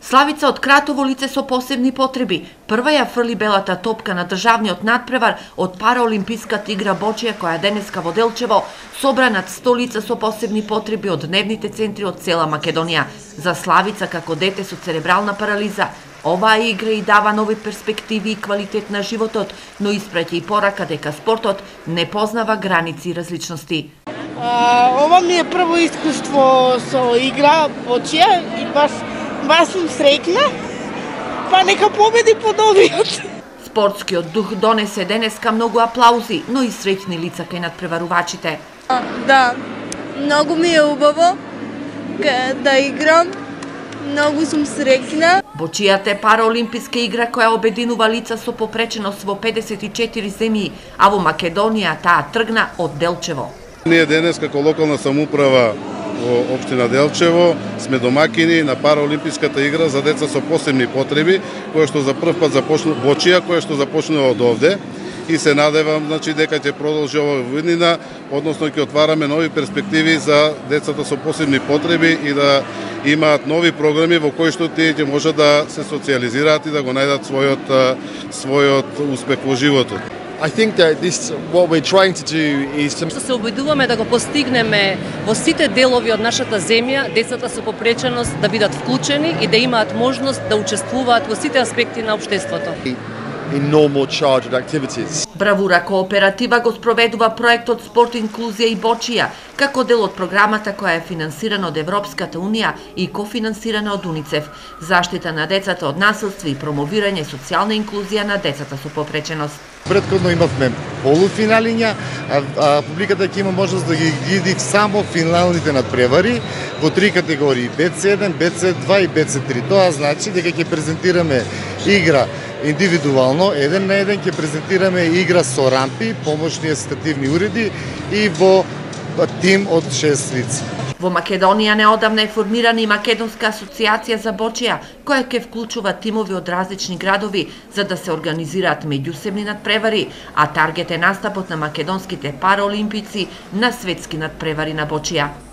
Славица од Кратово лице со посебни потреби. Прва ја фрли белата топка на државниот надпревар од параолимписката игра Бочија, која денеска во Делчево собра над 100 лица со посебни потреби од дневните центри од цела Македонија. За Славица, како дете со церебрална парализа, оваа игра и дава нови перспективи и квалитет на животот, но испраќа и порака дека спортот не познава граници и различности. Ова ми е прво искуство со игра Бочија и баш сум среќна, па нека победи подобиот. Спортскиот дух донесе денеска многу аплаузи, но и среќни лица кај надпреварувачите. Да, многу ми е убаво да играм, многу сум среќна. Бочијата е параолимписка игра која обединува лица со попреченост во 54 земји, а во Македонија таа тргна од Делчево. Ние денес како локална самоуправа во општина Делчево сме домакини на параолимписката игра за деца со посебни потреби, која што за прв пат започна Бочија, која што започнува од овде и се надевам дека ќе продолжи ова година, односно ќе отвараме нови перспективи за децата со посебни потреби и да имаат нови програми во кои што тие ќе можат да се социјализираат и да го најдат својот успех во животот. I think that what we're trying to do is to се обидуваме да го постигнеме во сите делови од нашата земја децата со попреченост да бидат вклучени и да имаат можност да учествуваат во сите аспекти на општеството. in normal childhood activities. Бравура кооператива го спроведува проектот Спорт, инклузија и Бочија, како дел од програмата која е финансирана од Европската Унија и кофинансирана од УНИЦЕФ, заштита на децата од насилство и промовирање социјална инклузија на децата со попреченост. Претходно имавме полуфиналиња, а публиката ќе има можност да ги види само финалните надпревари во три категории: БЦ1, БЦ2 и БЦ3. Тоа значи дека ќе презентираме игра индивидуално, еден на еден, ќе презентираме игра со рампи, помошни асистативни уреди и во тим од 6 лица. Во Македонија неодамна е формирана и Македонска асоциација за Бочија, која ќе вклучува тимови од различни градови за да се организираат меѓусебни надпревари, а таргет е настапот на македонските параолимпици на светски надпревари на Бочија.